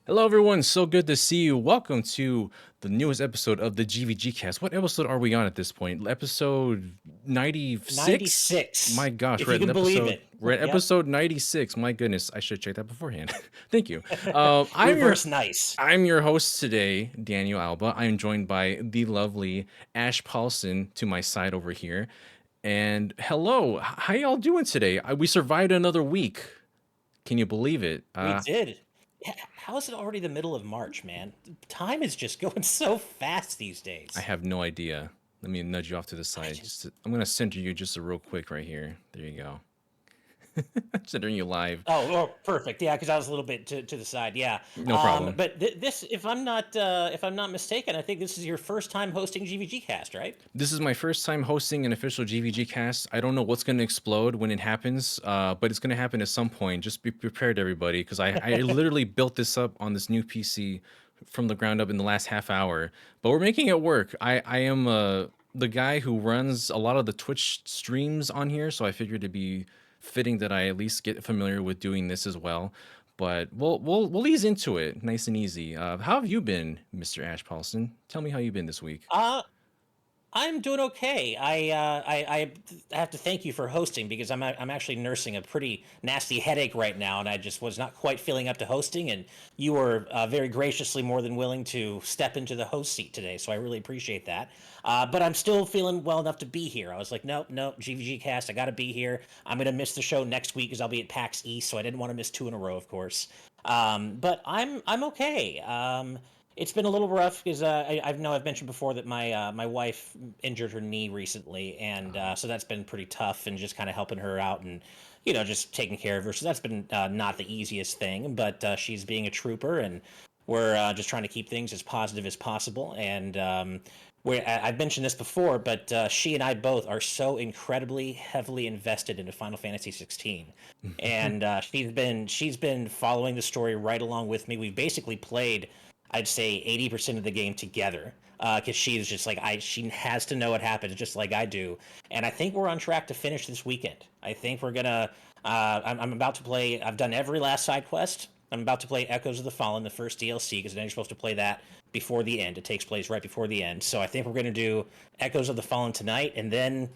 Hello, everyone. So good to see you. Welcome to the newest episode of the GVGCast. What episode are we on at this point? Episode 96? 96, My gosh, if you can believe it. we're at Yep. episode 96. My goodness, I should check that beforehand. Thank you. Reverse nice. I'm your host today, Daniel Alba. I am joined by the lovely Ash Paulson to my side over here. And hello, how y'all doing today? We survived another week. Can you believe it? We did. How is it already the middle of March, man? Time is just going so fast these I days. have no idea. Let me nudge you off to the I side. just I'm gonna center you just a real quick right here. There you go. Centering you live. oh, perfect. Yeah, because I was a little bit to the side. Yeah. No problem. But this, if I'm not mistaken, I think this is your first time hosting GVG Cast, right? This is my first time hosting an official GVG cast. I don't know what's gonna explode when it happens, but it's gonna happen at some point. Just be prepared, everybody, because I literally built this up on this new PC from the ground up in the last half hour. But we're making it work. I am the guy who runs a lot of the Twitch streams on here, so I figured it'd be fitting that I at least get familiar with doing this as well. But we'll ease into it, nice and easy. How have you been, Mr. Ash Paulson? Tell me how you've been this week. Uh, I'm doing okay. I have to thank you for hosting because I'm actually nursing a pretty nasty headache right now, and I just was not quite feeling up to hosting. And you were very graciously more than willing to step into the host seat today, so I really appreciate that. But I'm still feeling well enough to be here. I was like, nope, nope, GVG Cast, I got to be here. I'm gonna miss the show next week because I'll be at PAX East, so I didn't want to miss two in a row, of course. But I'm okay. It's been a little rough because I know I've mentioned before that my wife injured her knee recently, and so that's been pretty tough, and just kind of helping her out and just taking care of her. So that's been not the easiest thing, but she's being a trooper, and we're just trying to keep things as positive as possible. And I've mentioned this before, but she and I both are so incredibly heavily invested into Final Fantasy 16, and she's been following the story right along with me. We've basically played, I'd say, 80% of the game together because she's just like she has to know what happens just like I do, and I think we're on track to finish this weekend. I think we're gonna. I'm about to play. I've done every last side quest. I'm about to play Echoes of the Fallen, the first DLC, because then you're supposed to play that before the end. It takes place right before the end. So I think we're gonna do Echoes of the Fallen tonight, and then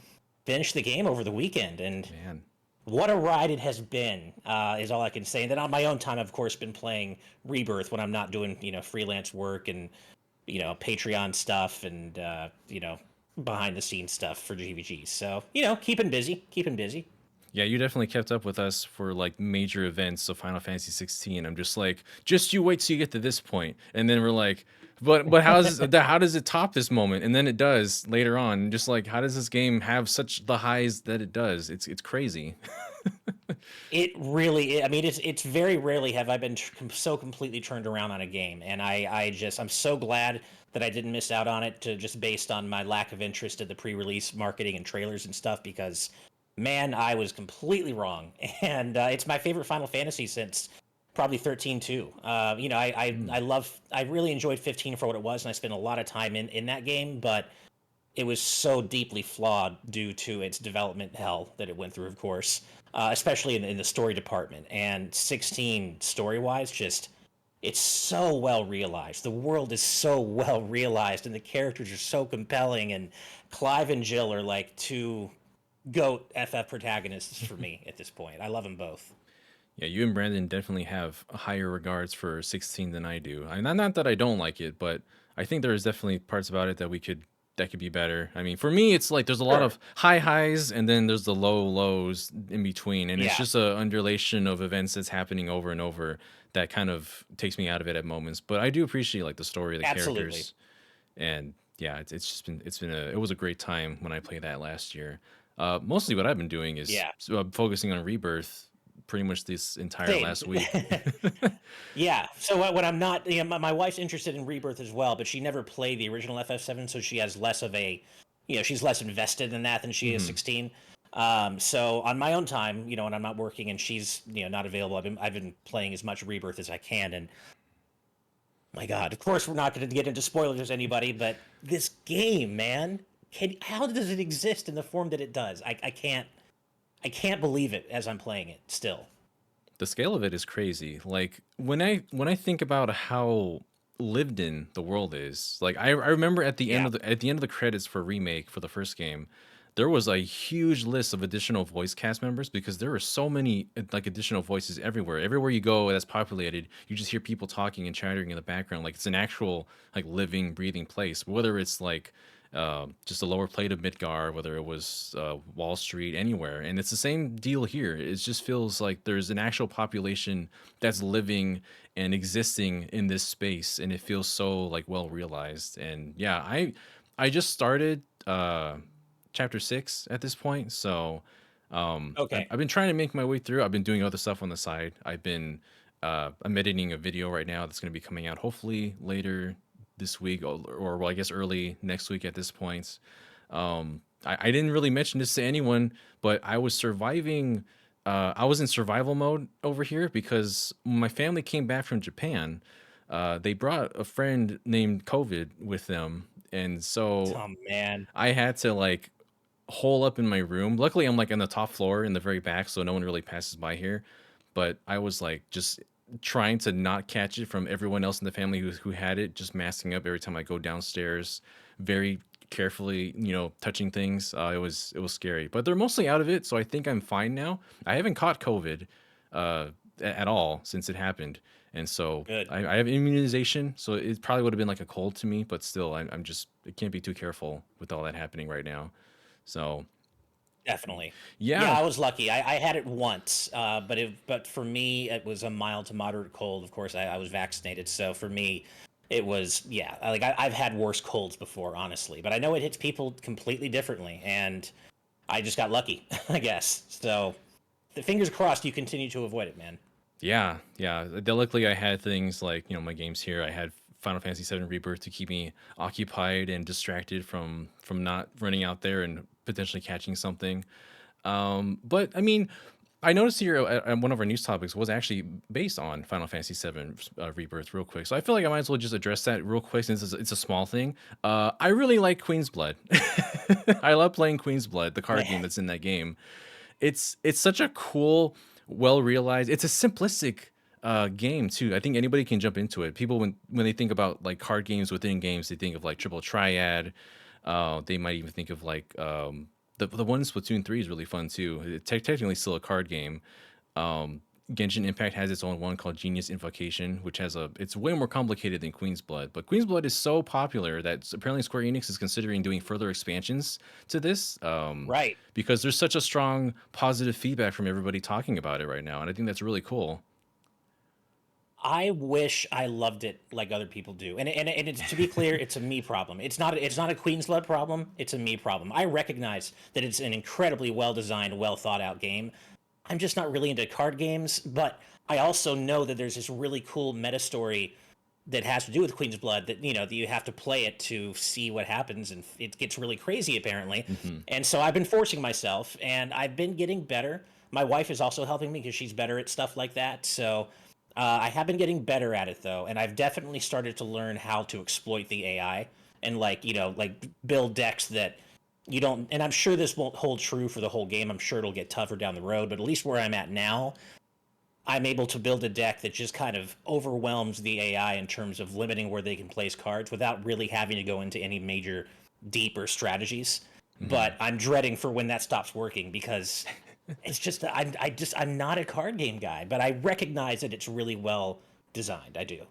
finish the game over the weekend. And Man. what a ride it has been, is all I can say. And then on my own time, I've of course been playing Rebirth when I'm not doing freelance work and Patreon stuff and behind the scenes stuff for GVG. So keeping busy, keeping busy. Yeah, you definitely kept up with us for like major events of Final Fantasy 16. I'm just like, just you wait till you get to this point, and then we're like, but how does it top this moment? And then it does later on. Just like, how does this game have such the highs that it does? It's crazy. It really, I mean, it's very rarely have I been so completely turned around on a game, and I'm so glad that I didn't miss out on it to just based on my lack of interest in the pre-release marketing and trailers and stuff because man, I was completely wrong, and it's my favorite Final Fantasy since probably 13 too. Mm. I really enjoyed 15 for what it was, and I spent a lot of time in that game, but it was so deeply flawed due to its development hell that it went through, of course, especially in the story department. And 16, story wise, just it's so well realized. The world is so well realized, and the characters are so compelling. And Clive and Jill are like two goat FF protagonists for me at this point. I love them both. Yeah, you and Brandon definitely have higher regards for 16 than I do. Not that I don't like it, but I think there's definitely parts about it that could be better. I mean, for me, it's like there's a lot Sure. of high highs and then there's the low lows in between, and it's Yeah, just a undulation of events that's happening over and over that kind of takes me out of it at moments. But I do appreciate like the story, the absolutely. characters, and yeah, it was a great time when I played that last year. Mostly what I've been doing is Yeah. focusing on Rebirth pretty much this entire Same. last week. Yeah. So when I'm not, my wife's interested in Rebirth as well, but she never played the original FF7, so she has less of a, she's less invested in that than she is Hmm. 16. So on my own time, when I'm not working and she's, not available, I've been playing as much Rebirth as I can. And my God, of course, we're not going to get into spoilers, anybody, but this game, man, how does it exist in the form that it does? I can't believe it as I'm playing it still. The scale of it is crazy. Like when I think about how lived in the world is, like I remember at the end Yeah. of the credits for remake for the first game, there was a huge list of additional voice cast members because there were so many like additional voices everywhere. Everywhere you go that's populated, you just hear people talking and chattering in the background. Like it's an actual like living, breathing place. Whether it's like just the lower plate of Midgar, whether it was Wall Street, anywhere. And it's the same deal here. It just feels like there's an actual population that's living and existing in this space, and it feels so like well realized. And yeah, I just started chapter 6 at this point, so Okay. I've been trying to make my way through. I've been doing other stuff on the side. I'm editing a video right now that's going to be coming out hopefully later this week, or well, I guess early next week at this point. I didn't really mention this to anyone, but I was surviving. I was in survival mode over here because when my family came back from Japan. They brought a friend named COVID with them, and so Oh man. I had to like hole up in my room. Luckily, I'm like on the top floor in the very back, so no one really passes by here. But I was like just trying to not catch it from everyone else in the family who had it, just masking up every time I go downstairs, very carefully, touching things. It was scary, but they're mostly out of it, so I think I'm fine now. I haven't caught COVID at all since it happened, and so Good. I have immunization, so it probably would have been like a cold to me, but still, I'm just I can't be too careful with all that happening right now. So Definitely. Yeah, yeah, I was lucky. I had it once, but for me, it was a mild to moderate cold. Of course, I was vaccinated, so for me, it was yeah. Like I've had worse colds before, honestly, but I know it hits people completely differently, and I just got lucky, I guess. So, the fingers crossed, you continue to avoid it, man. yeah. Luckily, I had things like my games here. I had Final Fantasy VII Rebirth to keep me occupied and distracted from not running out there and potentially catching something. But I mean, I noticed here one of our news topics was actually based on Final Fantasy VII Rebirth, real quick. So I feel like I might as well just address that real quick since it's a small thing. I really like Queen's Blood. I love playing Queen's Blood, the card game that's in that game. It's such a cool, well realized. It's a simplistic game too. I think anybody can jump into it. People when they think about like card games within games, they think of like Triple Triad. They might even think of like the one in Splatoon 3 is really fun too. It's technically still a card game. Genshin Impact has its own one called Genius Invocation, which it's way more complicated than Queen's Blood. But Queen's Blood is so popular that apparently Square Enix is considering doing further expansions to this, Right. because there's such a strong positive feedback from everybody talking about it right now, and I think that's really cool. I wish I loved it like other people do. And it's, to be clear, it's a me problem. It's not a Queen's Blood problem. It's a me problem. I recognize that it's an incredibly well designed, well thought out game. I'm just not really into card games, but I also know that there's this really cool meta story that has to do with Queen's Blood that that you have to play it to see what happens, and it gets really crazy apparently. Hmm. And so I've been forcing myself, and I've been getting better. My wife is also helping me because she's better at stuff like that. So I have been getting better at it though, and I've definitely started to learn how to exploit the AI and like build decks that you don't. And I'm sure this won't hold true for the whole game. I'm sure it'll get tougher down the road, but at least where I'm at now, I'm able to build a deck that just kind of overwhelms the AI in terms of limiting where they can place cards without really having to go into any major deeper strategies. Hmm. But I'm dreading for when that stops working because it's just I'm not a card game guy, but I recognize that it's really well designed. I do.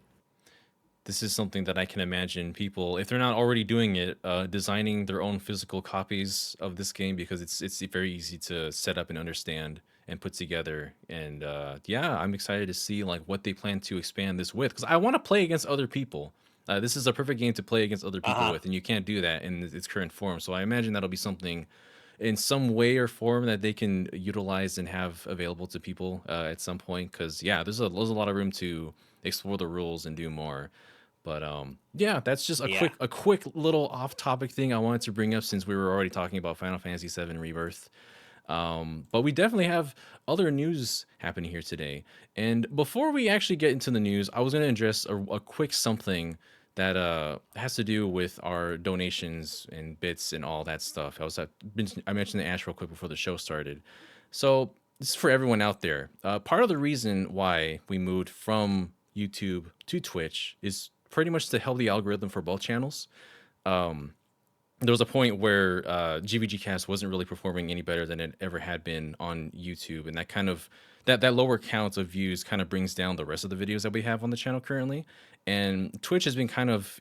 This is something that I can imagine people, if they're not already doing it, designing their own physical copies of this game because it's very easy to set up and understand and put together. And yeah, I'm excited to see like what they plan to expand this with because I want to play against other people. This is a perfect game to play against other Uh people huh. with, and you can't do that in its current form. So I imagine that'll be something in some way or form that they can utilize and have available to people at some point. Because yeah, there's a lot of room to explore the rules and do more. But yeah, that's just a Yeah. quick little off-topic thing I wanted to bring up since we were already talking about Final Fantasy VII Rebirth. But we definitely have other news happening here today. And before we actually get into the news, I was going to address a quick something that has to do with our donations and bits and all that stuff. I mentioned the Ash real quick before the show started. So this is for everyone out there. Part of the reason why we moved from YouTube to Twitch is pretty much to help the algorithm for both channels. Um, there was a point where GVGcast wasn't really performing any better than it ever had been on YouTube, and that kind of that lower count of views kind of brings down the rest of the videos that we have on the channel currently. And Twitch has been kind of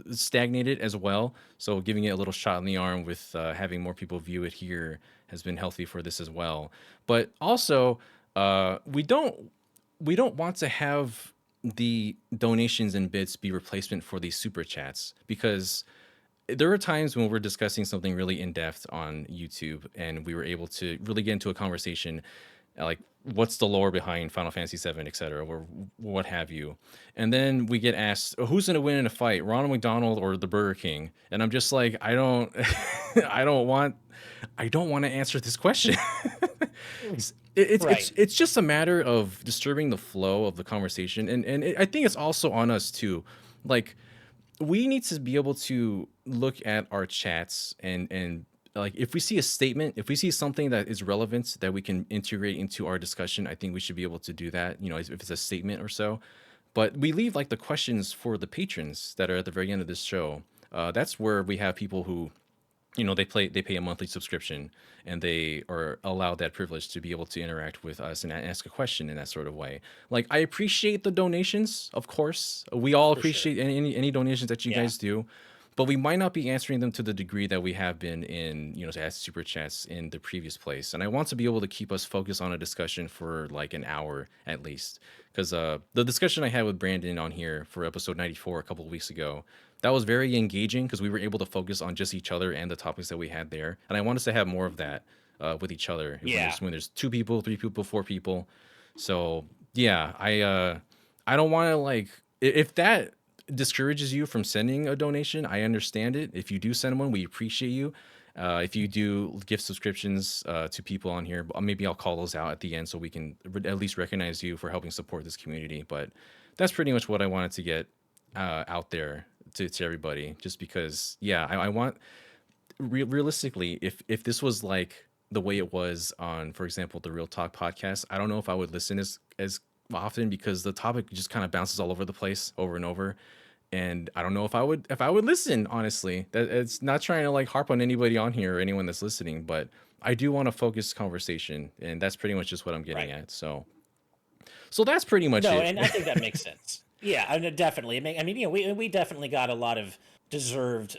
stagnated as well. So giving it a little shot in the arm with having more people view it here has been healthy for this as well. But also, we don't want to have the donations and bits be replacement for these super chats, because there were times when we're discussing something really in depth on YouTube and we were able to really get into a conversation like what's the lore behind Final Fantasy 7, etc., or what have you. And then we get asked, "Oh, who's going to win in a fight, Ronald McDonald or the Burger King?" And I'm just like, I don't I don't want to answer this question. Right. It's just a matter of disturbing the flow of the conversation, and I think it's also on us too. Like, we need to be able to look at our chats and like, if we see a statement, if we see something that is relevant that we can integrate into our discussion, I think we should be able to do that, if it's a statement or so. But we leave like the questions for the patrons that are at the very end of this show. That's where we have people who, they pay a monthly subscription, and they are allowed that privilege to be able to interact with us and ask a question in that sort of way. Like, I appreciate the donations, of course. We all For sure. appreciate any donations that you Yeah. guys do, but we might not be answering them to the degree that we have been in, to ask super chats in the previous place. And I want to be able to keep us focused on a discussion for like an hour at least, because the discussion I had with Brandon on here for episode 94 a couple of weeks ago, that was very engaging because we were able to focus on just each other and the topics that we had there. And I want us to have more of that with each other when Yeah. there's two people, three people, four people. So yeah, I don't want to, like, if that discourages you from sending a donation, I understand it. If you do send one, we appreciate you. If you do gift subscriptions to people on here, maybe I'll call those out at the end so we can at least recognize you for helping support this community. But that's pretty much what I wanted to get out there to everybody, just because, yeah, I want, realistically, if this was like the way it was on, for example, the Real Talk podcast, I don't know if I would listen as often, because the topic just kind of bounces all over the place over and over. And I don't know if I would listen, honestly. That it's not trying to like harp on anybody on here or anyone that's listening, but I do want to focus conversation, and that's pretty much just what I'm getting Right. at. So that's pretty much No, it. and I think that makes sense. Yeah, I mean, definitely. I mean, we definitely got a lot of deserved,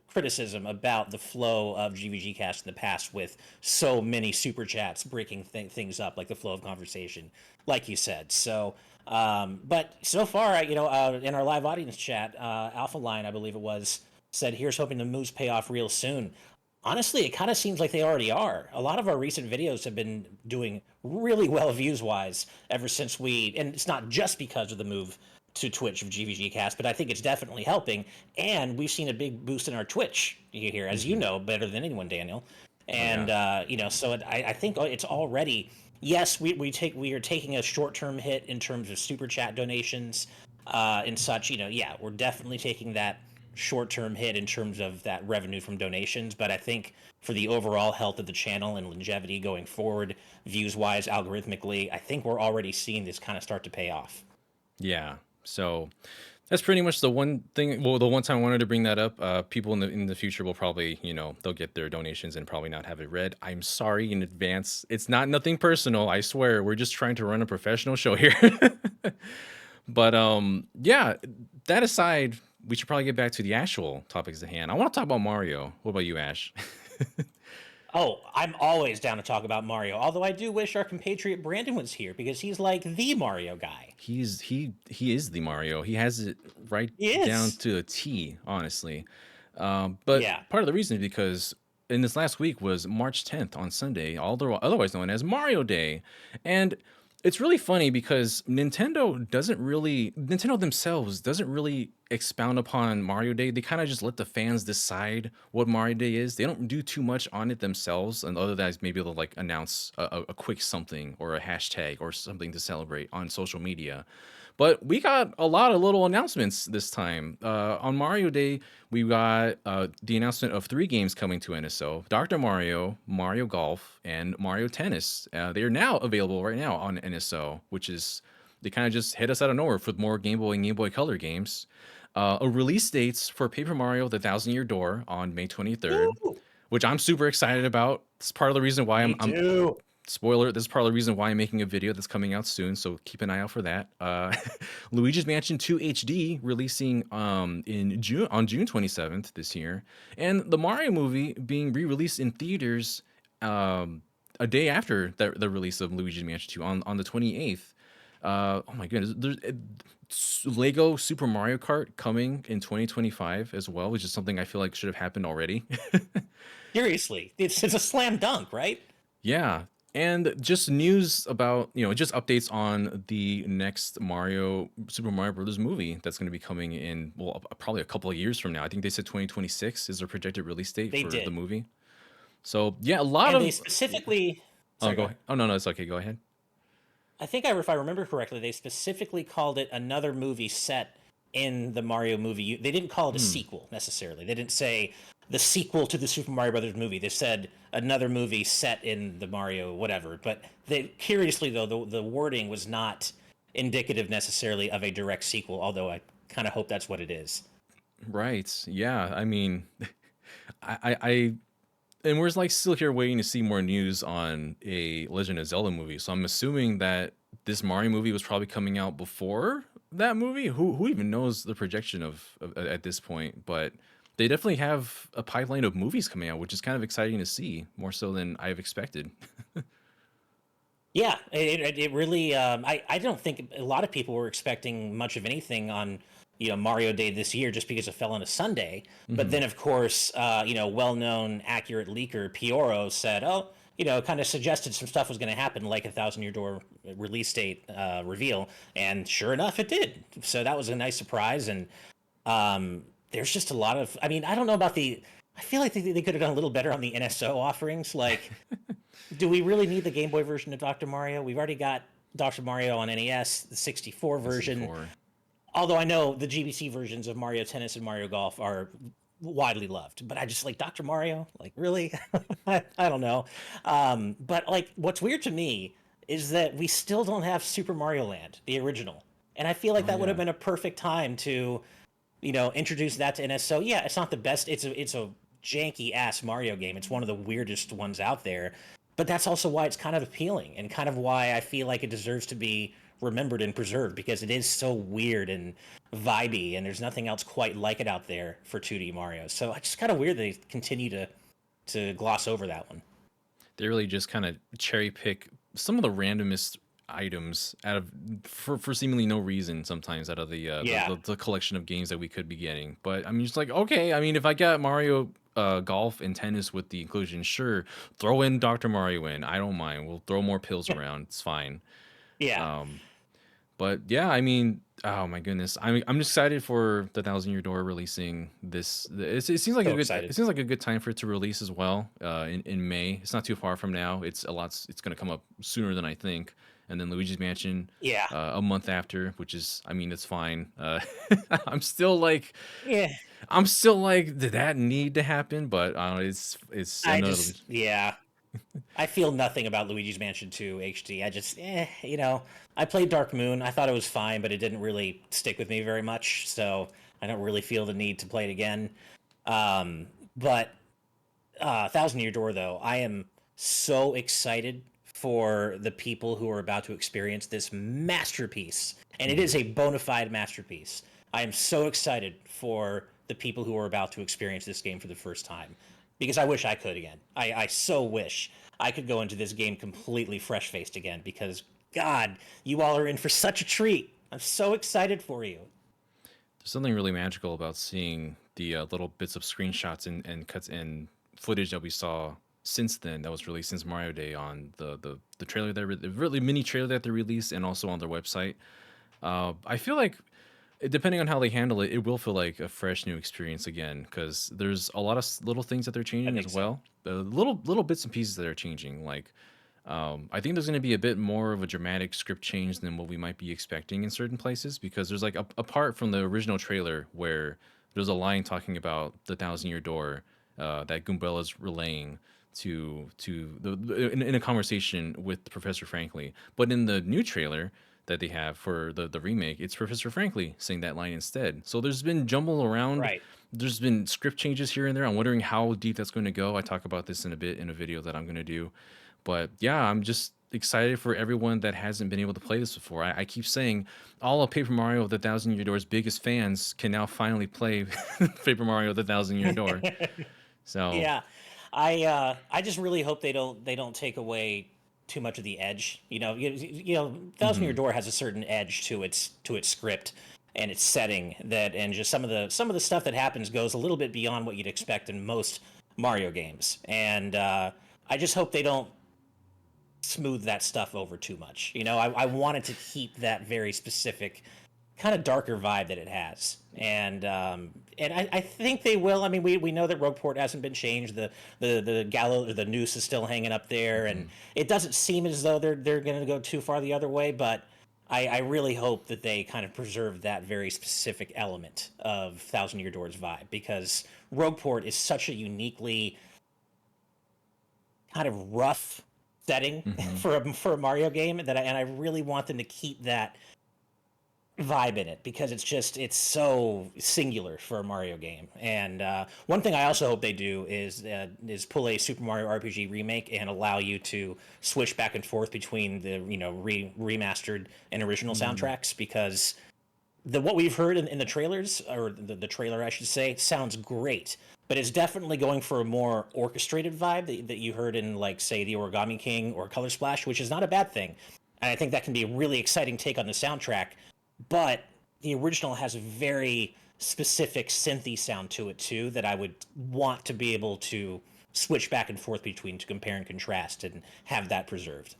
criticism about the flow of GVG Cast in the past, with so many super chats breaking things up, like the flow of conversation, like you said. So, but so far, in our live audience chat, Alpha Line, I believe it was, said, "Here's hoping the moves pay off real soon." Honestly, it kind of seems like they already are. A lot of our recent videos have been doing really well views wise ever since and it's not just because of the move to Twitch of GVG Cast, but I think it's definitely helping. And we've seen a big boost in our Twitch here, as you Mhm. know better than anyone, Daniel. Oh And yeah. so I think it's already, yes, we are taking a short term hit in terms of super chat donations and such. Yeah, we're definitely taking that short-term hit in terms of that revenue from donations, but I think for the overall health of the channel and longevity going forward, views wise, algorithmically, I think we're already seeing this kind of start to pay off. Yeah. So that's pretty much the one thing. Well, the one time I wanted to bring that up. People in the future will probably, they'll get their donations and probably not have it read. I'm sorry in advance. It's not nothing personal. I swear. We're just trying to run a professional show here. But yeah. That aside, we should probably get back to the actual topics at hand. I want to talk about Mario. What about you, Ash? Oh, I'm always down to talk about Mario, although I do wish our compatriot Brandon was here because he's like the Mario guy. He is the Mario. He has it right He down is. to a T, honestly. But Yeah. part of the reason is because in this last week was March 10th on Sunday, otherwise known as Mario Day. And it's really funny because Nintendo themselves doesn't really expound upon Mario Day. They kind of just let the fans decide what Mario Day is. They don't do too much on it themselves, and other than that, maybe they'll like announce a quick something or a hashtag or something to celebrate on social media. But we got a lot of little announcements this time. On Mario Day, we got the announcement of 3 games coming to NSO: Dr. Mario, Mario Golf, and Mario Tennis. They are now available right now on NSO, which is they kind of just hit us out of nowhere with more Game Boy and Game Boy Color games. A release dates for Paper Mario: The Thousand Year Door on May 23rd, Woo! which I'm super excited about. It's part of the reason why Me I'm too. spoiler. This is part of the reason why I'm making a video that's coming out soon. So keep an eye out for that. Luigi's Mansion 2 HD releasing in June on June 27th this year, and the Mario movie being re-released in theaters a day after the release of Luigi's Mansion 2 on the 28th. Oh my goodness, there's Lego Super Mario Kart coming in 2025 as well, which is something I feel like should have happened already. Seriously, it's a slam dunk, right? Yeah. And just news about, just updates on the next Super Mario Brothers movie that's going to be coming in, well, probably a couple of years from now. I think they said 2026 is their projected release date They for the did, movie. So, yeah, a lot and they of. specifically. Oh, Sorry, go ahead. Oh, no, it's okay. Go ahead. I think if I remember correctly, they specifically called it another movie set in the Mario movie. They didn't call it a Hmm. sequel necessarily. They didn't say the sequel to the Super Mario Brothers movie. They said another movie set in the Mario whatever. But curiously though, the wording was not indicative necessarily of a direct sequel. Although I kind of hope that's what it is. Right. Yeah. I mean, I and we're like still here waiting to see more news on a Legend of Zelda movie. So I'm assuming that this Mario movie was probably coming out before that movie. Who even knows the projection of at this point? But they definitely have a pipeline of movies coming out, which is kind of exciting to see, more so than I've expected. Yeah, it really. I don't think a lot of people were expecting much of anything on Mario Day this year just because it fell on a Sunday. But Hmm. then of course well-known accurate leaker Pioro said, oh, kind of suggested some stuff was going to happen like a Thousand Year Door release date reveal, and sure enough, it did. So that was a nice surprise, and there's just a lot of. I mean, I don't know about the. I feel like they could have done a little better on the NSO offerings, like do we really need the Game Boy version of Dr. Mario? We've already got Dr. Mario on NES, the 64 version. 64. Although I know the GBC versions of Mario Tennis and Mario Golf are widely loved, but I just like Dr. Mario. Like, really? I don't know. But like, what's weird to me is that we still don't have Super Mario Land, the original, and I feel like Oh that would have yeah. been a perfect time to, introduce that to NS. So yeah, it's not the best. It's a janky ass Mario game. It's one of the weirdest ones out there, but that's also why it's kind of appealing and kind of why I feel like it deserves to be remembered and preserved because it is so weird and vibey, and there's nothing else quite like it out there for 2D Mario. So it's just kind of weird they continue to gloss over that one. They really just kind of cherry pick some of the randomest items out of for seemingly no reason sometimes out of Yeah, the collection of games that we could be getting. But I mean, it's like okay, I mean, if I got Mario golf and tennis with the inclusion, sure, throw in Dr. Mario in. I don't mind. We'll throw more pills around. It's fine. yeah, Um, but yeah, I mean, oh my goodness, I'm just excited for the Thousand Year Door releasing this. It seems like so a good excited. it seems like a good time for it to release as well. In May, it's not too far from now. It's a lot. It's gonna come up sooner than I think. And then Luigi's Mansion Yeah, a month after, which is, I mean, it's fine. I'm still like, yeah. did that need to happen? But it's I another. just yeah. I feel nothing about Luigi's Mansion 2 HD. I just, I played Dark Moon. I thought it was fine, but it didn't really stick with me very much. So I don't really feel the need to play it again. But Thousand Year Door, though, I am so excited for the people who are about to experience this masterpiece. And it is a bona fide masterpiece. I am so excited for the people who are about to experience this game for the first time because I wish I could again. I so wish I could go into this game completely fresh faced again because, God, you all are in for such a treat. I'm so excited for you. There's something really magical about seeing the little bits of screenshots and cuts and footage that we saw since then that was released since Mario Day on the trailer the really mini trailer that they released and also on their website. I feel like depending on how they handle it, it will feel like a fresh new experience again because there's a lot of little things that they're I changing as think so. well. Little bits and pieces that are changing. Like, I think there's going to be a bit more of a dramatic script change than what we might be expecting in certain places because there's like apart from the original trailer where there's a line talking about the Thousand Year Door that Goombella relaying in a conversation with Professor Frankly. But in the new trailer that they have for the remake, it's Professor Frankly saying that line instead. So there's been jumble around. Right. There's been script changes here and there. I'm wondering how deep that's going to go. I talk about this in a bit in a video that I'm going to do. But yeah, I'm just excited for everyone that hasn't been able to play this before. I keep saying all of Paper Mario: The Thousand Year Door's biggest fans can now finally play Paper Mario: The Thousand Year Door. So Yeah, I just really hope they don't take away too much of the edge. Thousand Year mhm, Door has a certain edge to its script and its setting that, and just some of the stuff that happens goes a little bit beyond what you'd expect in most Mario games. And I just hope they don't smooth that stuff over too much. I wanted to keep that very specific kind of darker vibe that it has, and I think they will. I mean, we know that Rogueport hasn't been changed. The gallows or the noose is still hanging up there, and mhm. it doesn't seem as though they're going to go too far the other way. But I really hope that they kind of preserve that very specific element of Thousand Year Door's vibe, because Rogueport is such a uniquely kind of rough setting Mhm. for a Mario game and I really want them to keep that vibe in it, because it's so singular for a Mario game. And one thing I also hope they do is pull a Super Mario RPG remake and allow you to switch back and forth between the remastered and original Mm. soundtracks, because what we've heard in the trailers, or the trailer I should say, sounds great, but it's definitely going for a more orchestrated vibe that you heard in, like, say, the Origami King or Color Splash, which is not a bad thing. And I think that can be a really exciting take on the soundtrack. But the original has a very specific synthy sound to it too, that I would want to be able to switch back and forth between, to compare and contrast and have that preserved.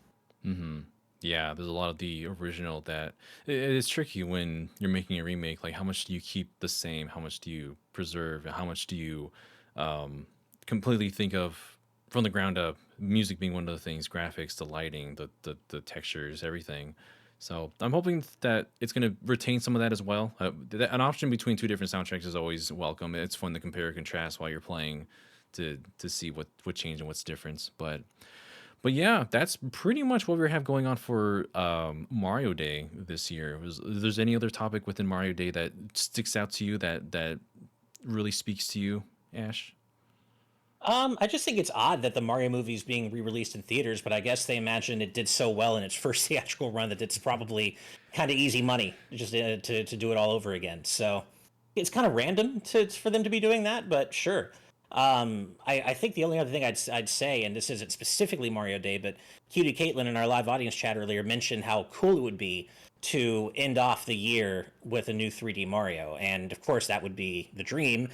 Mhm. Yeah, there's a lot of the original that it's tricky when you're making a remake. Like, how much do you keep the same? How much do you preserve? And how much do you um, completely think of from the ground up? Music being one of the things, graphics, the lighting, the textures, everything. So I'm hoping that it's going to retain some of that as well. An option between two different soundtracks is always welcome. It's fun to compare and contrast while you're playing to see what changed and what's different. But yeah, that's pretty much what we have going on for Mario Day this year. There's any other topic within Mario Day that sticks out to you that really speaks to you, Ash? I just think it's odd that the Mario movie is being re-released in theaters, but I guess they imagine it did so well in its first theatrical run that it's probably kind of easy money just to do it all over again. So it's kind of random for them to be doing that, but sure. I think the only other thing I'd say, and this isn't specifically Mario Day, but Cutie Caitlin in our live audience chat earlier mentioned how cool it would be to end off the year with a new 3D Mario, and of course that would be the dream,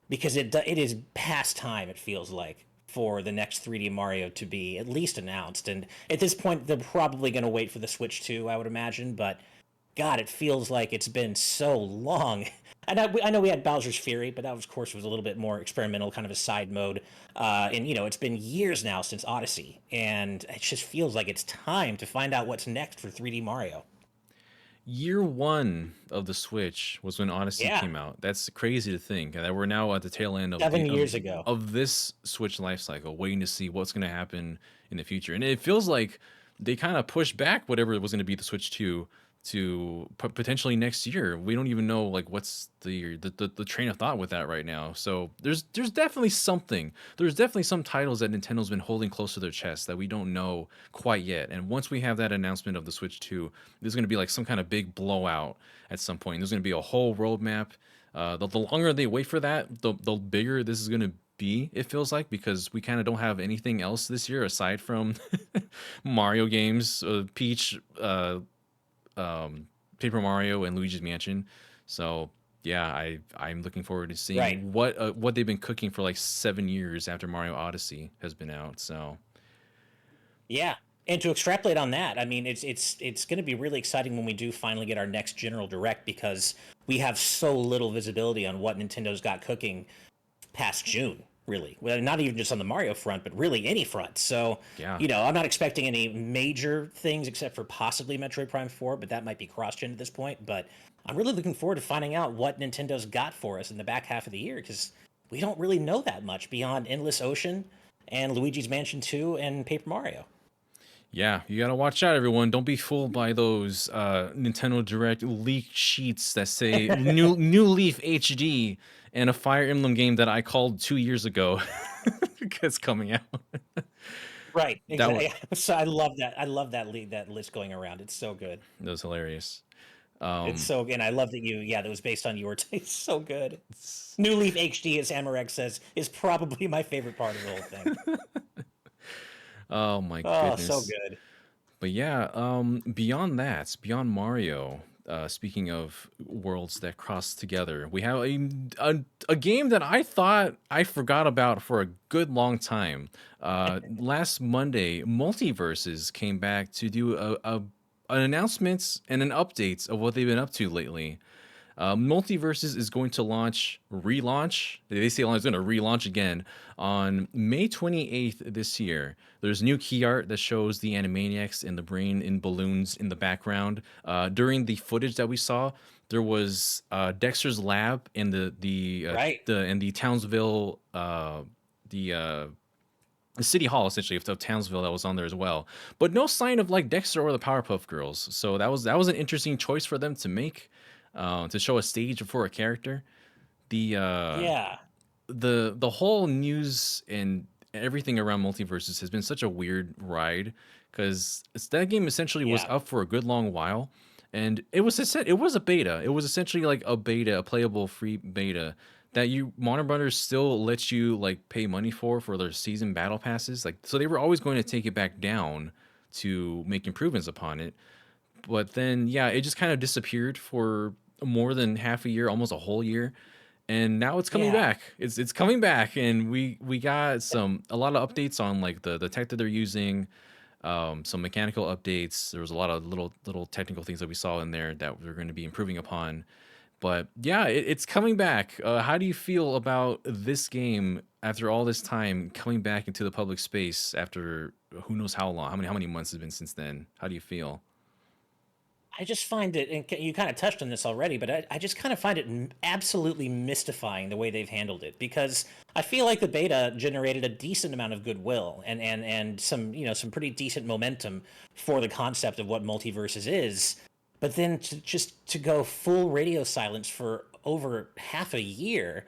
because it is past time, it feels like, for the next 3D Mario to be at least announced. And at this point, they're probably going to wait for the Switch 2, I would imagine. But God, it feels like it's been so long. And I know we had Bowser's Fury, but that, of course, was a little bit more experimental, kind of a side mode. And it's been years now since Odyssey, and it just feels like it's time to find out what's next for 3D Mario. Year one of the Switch was when Odyssey Yeah, came out. That's crazy to think that we're now at the tail end of the 7 years ago. of this Switch life cycle, waiting to see what's going to happen in the future. And it feels like they kind of pushed back whatever was going to be the Switch 2 to potentially next year. We don't even know like what's the train of thought with that right now. So there's definitely something. There's definitely some titles that Nintendo's been holding close to their chest that we don't know quite yet. And once we have that announcement of the Switch 2, there's going to be like some kind of big blowout at some point. There's going to be a whole roadmap. The longer they wait for that, the bigger this is going to be, it feels like, because we kind of don't have anything else this year aside from Mario games, Peach, Paper Mario, and Luigi's Mansion. So yeah, I'm looking forward to Right. seeing what they've been cooking for like 7 years after Mario Odyssey has been out. So Yeah. And to extrapolate on that, I mean, it's going to be really exciting when we do finally get our next general direct, because we have so little visibility on what Nintendo's got cooking past June, really. Well, not even just on the Mario front, but really any front. So, Yeah. I'm not expecting any major things except for possibly Metroid Prime 4, but that might be cross-gen at this point. But I'm really looking forward to finding out what Nintendo's got for us in the back half of the year, because we don't really know that much beyond Endless Ocean and Luigi's Mansion 2 and Paper Mario. Yeah, you gotta watch out, everyone. Don't be fooled by those Nintendo Direct leak sheets that say New Leaf HD and a Fire Emblem game that I called 2 years ago it's coming out. Right, That was exactly. So I love that. I love that list going around. It's so good. that was hilarious. It's Um, so, and I love that that was based on your taste. So good. it's- New Leaf HD, as Amarex says, is probably my favorite part of the whole thing. oh my Oh, so goodness. good. But yeah, beyond that, beyond Mario, speaking of worlds that cross together, we have a game that I thought I forgot about for a good long time. Last Monday, MultiVersus came back to do an announcement and an update of what they've been up to lately. Multiverses is going to relaunch. They say it's going to relaunch again on May 28th this year. There's new key art that shows the Animaniacs and the brain in balloons in the background. During the footage that we saw, there was Dexter's lab and Right. the Townsville the the city hall essentially of Townsville that was on there as well, but no sign of like Dexter or the Powerpuff Girls. So that was an interesting choice for them to make, to show a stage for a character. The uh, Yeah. the whole news and everything around Multiverses has been such a weird ride, because that game essentially was Yeah. up for a good long while, and it was a beta. It was essentially like a beta, a playable free beta that you Warner Brothers still lets you like pay money for their season battle passes. Like, so they were always going to take it back down to make improvements upon it. But then yeah, it just kind of disappeared for more than half a year, almost a whole year, and now it's coming Yeah. back. It's coming back, and we got a lot of updates on like the tech that they're using, some mechanical updates. There was a lot of little technical things that we saw in there that we're going to be improving upon. But yeah, it's coming back. How do you feel about this game after all this time coming back into the public space after who knows how long? How many months has been since then? How do you feel? I just find it, and you kind of touched on this already, but I just kind of find it absolutely mystifying the way they've handled it, because I feel like the beta generated a decent amount of goodwill and some, some pretty decent momentum for the concept of what multiverses is. But then to go full radio silence for over half a year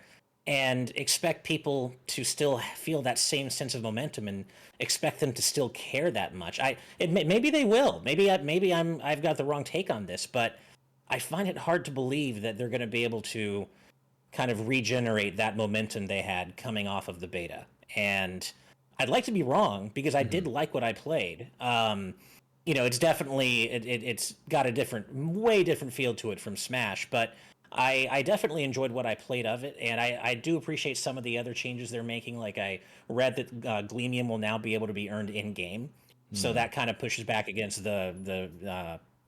and expect people to still feel that same sense of momentum and expect them to still care that much. Maybe they will. I've got the wrong take on this, but I find it hard to believe that they're going to be able to kind of regenerate that momentum they had coming off of the beta. And I'd like to be wrong, because I Hmm. did like what I played. It's definitely it's got a way different feel to it from Smash, but I definitely enjoyed what I played of it, and I do appreciate some of the other changes they're making. Like, I read that Gleamium will now be able to be earned in game, so Hmm. that kind of pushes back against the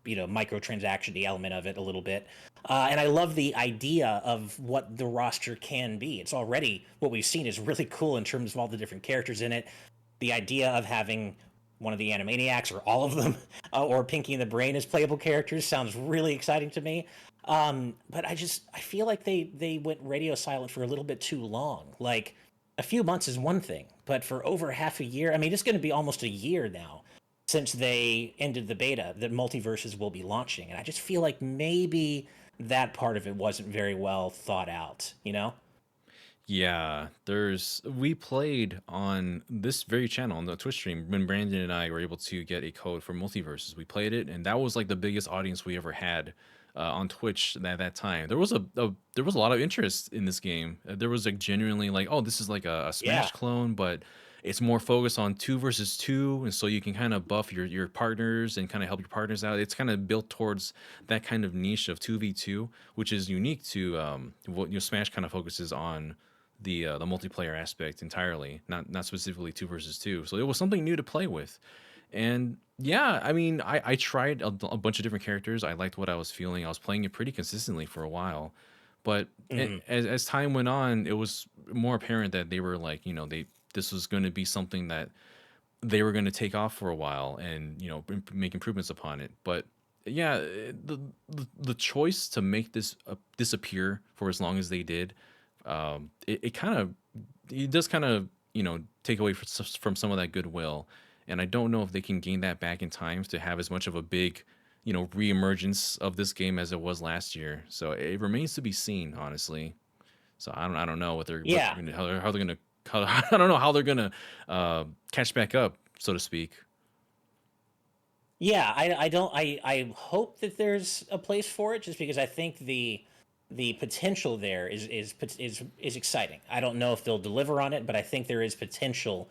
microtransaction element of it a little bit. And I love the idea of what the roster can be. It's already, what we've seen is really cool in terms of all the different characters in it. The idea of having one of the Animaniacs or all of them, or Pinky and the Brain as playable characters sounds really exciting to me. But I feel like they went radio silent for a little bit too long. Like, a few months is one thing, but for over half a year, I mean, it's going to be almost a year now since they ended the beta that Multiverses will be launching, and I just feel like maybe that part of it wasn't very well thought out. You know? Yeah, we played on this very channel on the Twitch stream when Brandon and I were able to get a code for Multiverses. We played it, and that was like the biggest audience we ever had on Twitch at that time. There was a lot of interest in this game. There was like genuinely like, oh, this is like a Yeah. Smash clone, but it's more focused on two versus two, and so you can kind of buff your partners and kind of help your partners out. It's kind of built towards that kind of niche of 2v2, which is unique to what Smash kind of focuses on the multiplayer aspect entirely, not specifically two versus two. So it was something new to play with, And yeah, I mean, I tried a bunch of different characters. I liked what I was feeling. I was playing it pretty consistently for a while, but Hmm. as time went on, it was more apparent that they were like, they this was going to be something that they were going to take off for a while and make improvements upon it. But yeah, the choice to make this disappear for as long as they did, it kind of it does kind of take away from some of that goodwill. And I don't know if they can gain that back in time to have as much of a big reemergence of this game as it was last year. So it remains to be seen, honestly. So I don't know what Yeah. they're gonna how they're gonna I don't know how they're gonna catch back up, so to speak. Yeah, I don't I hope that there's a place for it just because I think the potential there is exciting. I don't know if they'll deliver on it, but I think there is potential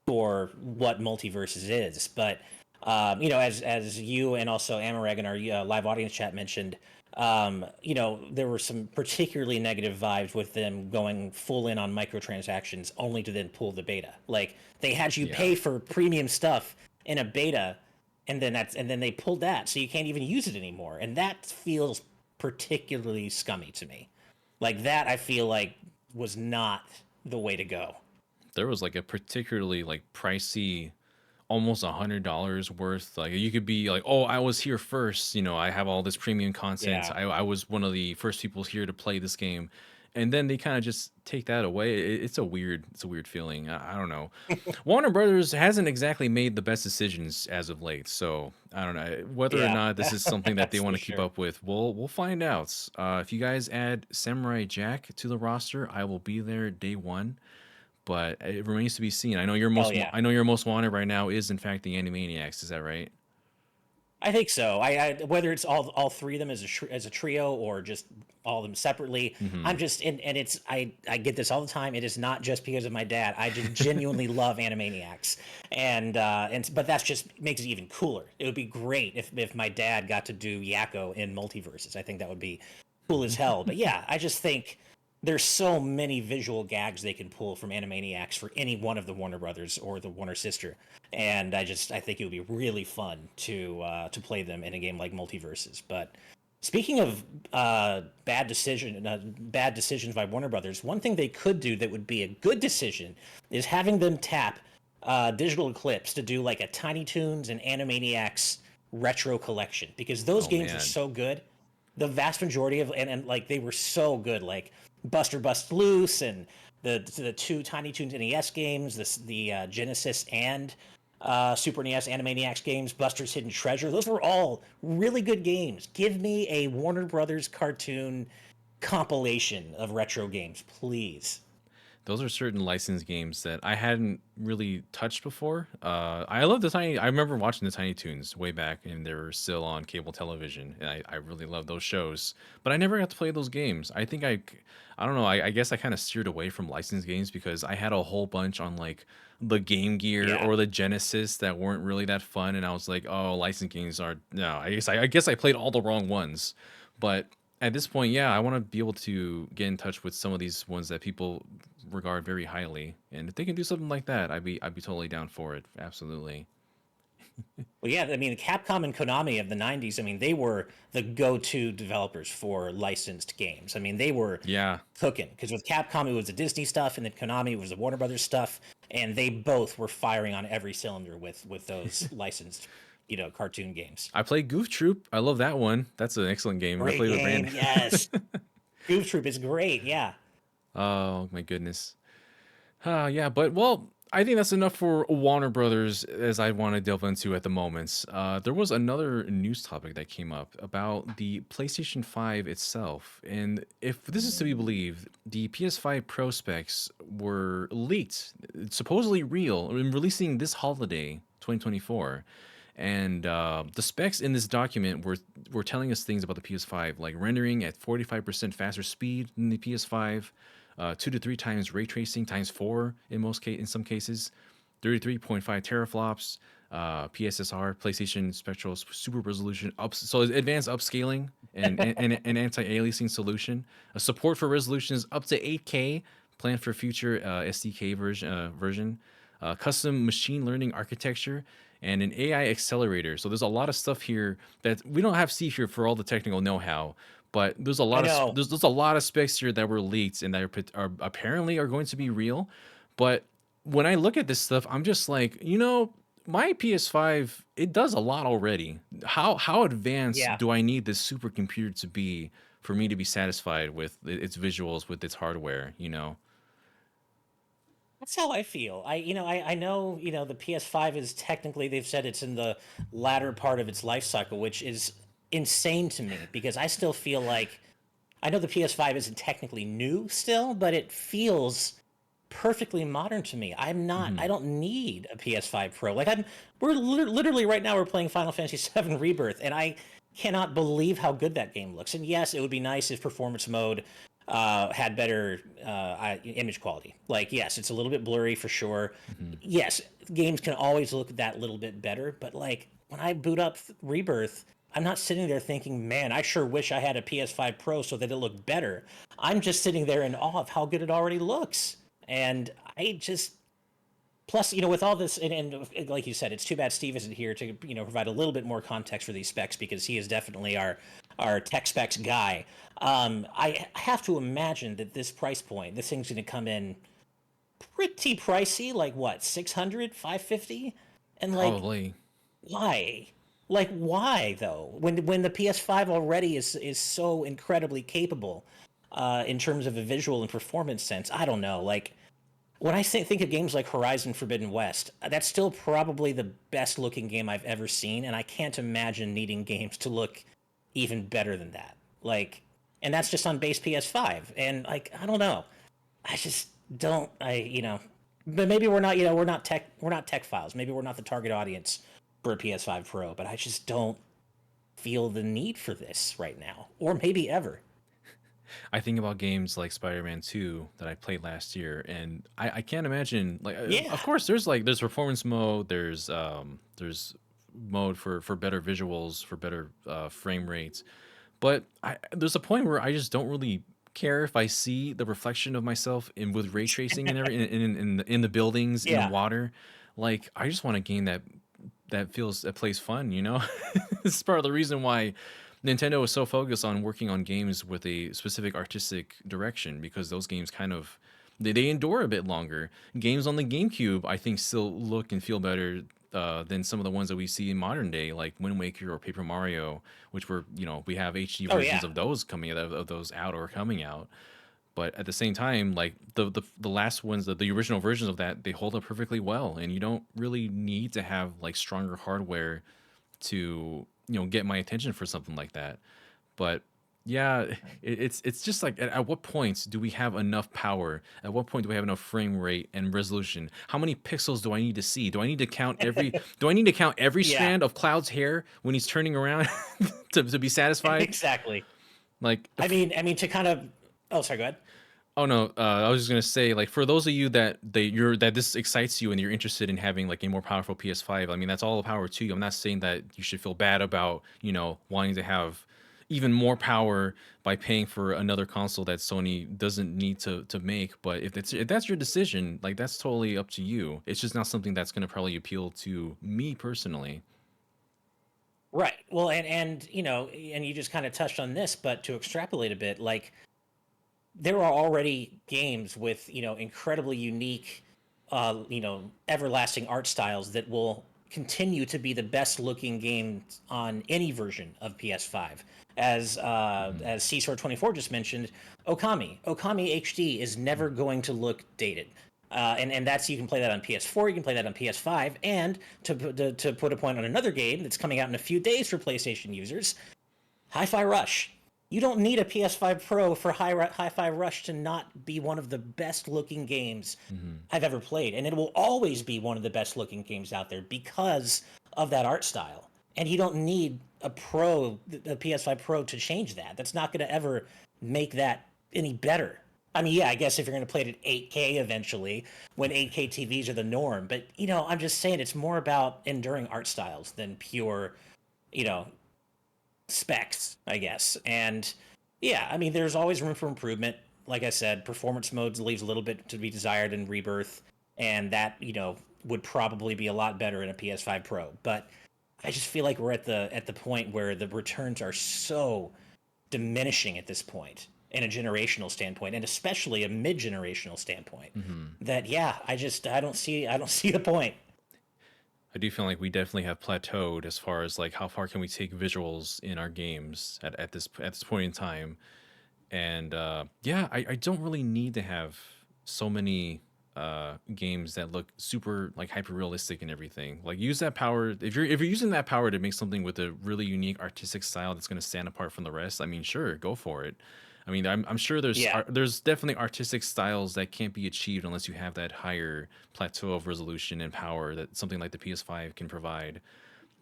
for what multiverses is. But as you and also Amareg in our live audience chat mentioned, there were some particularly negative vibes with them going full in on microtransactions, only to then pull the beta. Like they had you Yeah. pay for premium stuff in a beta, and then they pulled that, so you can't even use it anymore, and that feels particularly scummy to me. Like that, I feel like was not the way to go. There was like a particularly like pricey, almost $100 worth. Like you could be like, oh, I was here first. I have all this premium content. Yeah. I was one of the first people here to play this game, and then they kind of just take that away. It's a weird feeling. I don't know. Warner Brothers hasn't exactly made the best decisions as of late, so I don't know whether or Yeah. not this is something that they That's want for to keep sure. up with. We'll find out. If you guys add Samurai Jack to the roster, I will be there day one. But it remains to be seen. Hell yeah. I know your most wanted right now is in fact the Animaniacs. Is that right? I think so. I whether it's all three of them as a trio or just all of them separately. Hmm. I'm just and it's I get this all the time. It is not just because of my dad. I just genuinely love Animaniacs, and but that's just makes it even cooler. It would be great if my dad got to do Yakko in multiverses. I think that would be cool as hell. But yeah, I just think there's so many visual gags they can pull from Animaniacs for any one of the Warner Brothers or the Warner sister, and I think it would be really fun to play them in a game like Multiverses. But speaking of bad decisions by Warner Brothers, one thing they could do that would be a good decision is having them tap Digital Eclipse to do like a Tiny Toons and Animaniacs retro collection because those Oh games are man, so good. The vast majority of and like they were so good, like Buster Bust Loose and the two Tiny Toons NES games, the Genesis and Super NES Animaniacs games, Buster's Hidden Treasure. Those were all really good games. Give me a Warner Brothers cartoon compilation of retro games, please. those are certain licensed games that I hadn't really touched before. I love the Tiny. I remember watching the Tiny Toons way back, and they were still on cable television, and I really love those shows. But I never got to play those games. I don't know. I guess I kind of steered away from licensed games because I had a whole bunch on like the Game Gear Yeah. or the Genesis that weren't really that fun, and I was like, oh, licensed games are no. I guess I played all the wrong ones, but at this point, yeah, I want to be able to get in touch with some of these ones that people regard very highly, and if they can do something like that, I'd be totally down for it. Absolutely. Well, yeah, I mean, Capcom and Konami of the 90s, I mean, they were the go to developers for licensed games. I mean, they were Yeah, cooking because with Capcom, it was the Disney stuff, and then Konami was the Warner Brothers stuff, and they both were firing on every cylinder with those licensed, cartoon games. I played Goof Troop. I love that one. That's an excellent game. I Great played with game, Brandon. yes. Goof Troop is great, yeah. Oh my goodness. Yeah, but well, I think that's enough for Warner Brothers as I want to delve into at the moment. There was another news topic that came up about the PlayStation 5 itself. And if this is to be believed, the PS5 Pro specs were leaked, supposedly real, and releasing this holiday, 2024. And the specs in this document were telling us things about the PS5, like rendering at 45% faster speed than the PS5, 2 to 3 times ray tracing, times four in some cases, 33.5 teraflops, PSSR, PlayStation Spectral Super Resolution, so advanced upscaling and anti-aliasing solution, a support for resolutions up to 8K, planned for future SDK version, custom machine learning architecture, and an AI accelerator. So there's a lot of stuff here that we don't have see here for all the technical know-how, but there's a I lot of know. there's a lot of specs here that were leaked and that are apparently are going to be real. But when I look at this stuff, I'm just like, my PS5, it does a lot already. How advanced Yeah. do I need this supercomputer to be for me to be satisfied with its visuals, with its hardware, That's how I feel. I know, the PS5 is technically, they've said it's in the latter part of its life cycle, which is insane to me because I still feel like, I know the PS5 isn't technically new still, but it feels perfectly modern to me. I Mhm. don't need a PS5 Pro. Like we're literally right now we're playing Final Fantasy VII Rebirth, and I cannot believe how good that game looks. And yes, it would be nice if performance mode had better image quality. Like, yes, it's a little bit blurry for sure. Mhm. Yes, games can always look that little bit better, but like when I boot up Rebirth, I'm not sitting there thinking, man, I sure wish I had a PS5 Pro so that it looked better. I'm just sitting there in awe of how good it already looks. And I just, plus, with all this, and like you said, it's too bad Steve isn't here to, provide a little bit more context for these specs because he is definitely our tech specs guy. I have to imagine that this price point, this thing's going to come in pretty pricey, like what, 600, 550, and like, Probably. why? Like, why though? When the PS5 already is so incredibly capable in terms of a visual and performance sense, I don't know. Like, when I think of games like Horizon Forbidden West, that's still probably the best looking game I've ever seen, and I can't imagine needing games to look even better than that. Like, and that's just on base PS5. And like, I don't know. I just don't. But maybe we're not tech files. Maybe we're not the target audience for a PS5 Pro. But I just don't feel the need for this right now, or maybe ever. I think about games like Spider-Man 2 that I played last year, and I can't imagine, like, Yeah. of course there's performance mode, there's mode for better visuals, for better frame rates, but there's a point where I just don't really care if I see the reflection of myself in with ray tracing and every in the buildings, in the Yeah. water. Like, I just want a game that plays fun, This is part of the reason why Nintendo is so focused on working on games with a specific artistic direction, because those games kind of they endure a bit longer. Games on the GameCube, I think, still look and feel better than some of the ones that we see in modern day, like Wind Waker or Paper Mario, which we have HD Oh versions yeah. of those coming out of those out or coming out. But at the same time, like the last ones, the original versions of that, they hold up perfectly well, and you don't really need to have like stronger hardware to get my attention for something like that. But yeah, it's just like, at what points do we have enough power? At what point do we have enough frame rate and resolution? How many pixels do I need to see? Do I need to count every Yeah. strand of Cloud's hair when he's turning around to be satisfied? Exactly. Like, I mean, to kind of. Oh, sorry. Go ahead. oh no, I was just gonna say, like, for those of you that this excites you and you're interested in having like a more powerful PS5, I mean, that's all the power to you. I'm not saying that you should feel bad about wanting to have even more power by paying for another console that Sony doesn't need to make. But if that's your decision, like, that's totally up to you. It's just not something that's gonna probably appeal to me personally. Right. Well, and you just kind of touched on this, but to extrapolate a bit, like there are already games with incredibly unique, everlasting art styles that will continue to be the best looking games on any version of PS5. Mhm. As CSOR24 just mentioned, Okami HD is never going to look dated. And that's, you can play that on PS4, you can play that on PS5, and to put a point on another game that's coming out in a few days for PlayStation users, Hi-Fi Rush. You don't need a PS5 Pro for Hi-Fi Rush to not be one of the best looking games Mhm. I've ever played, and it will always be one of the best looking games out there because of that art style. And you don't need a PS5 Pro to change that. That's not going to ever make that any better. I mean, yeah, I guess if you're going to play it at 8K eventually, when 8K TVs are the norm, but I'm just saying it's more about enduring art styles than pure, you know, specs, I guess. And yeah, I mean, there's always room for improvement. Like I said, performance modes leaves a little bit to be desired in Rebirth, and that would probably be a lot better in a PS5 Pro. But I just feel like we're at the point where the returns are so diminishing at this point in a generational standpoint, and especially a mid-generational standpoint, Hmm. that yeah, I don't see the point. I do feel like we definitely have plateaued as far as like how far can we take visuals in our games at this point in time. And yeah, I don't really need to have so many games that look super like hyper realistic and everything. Like use that power if you're using that power to make something with a really unique artistic style that's going to stand apart from the rest. I mean, sure, go for it. I mean, I'm sure Yeah, there's definitely artistic styles that can't be achieved unless you have that higher plateau of resolution and power that something like the PS5 can provide.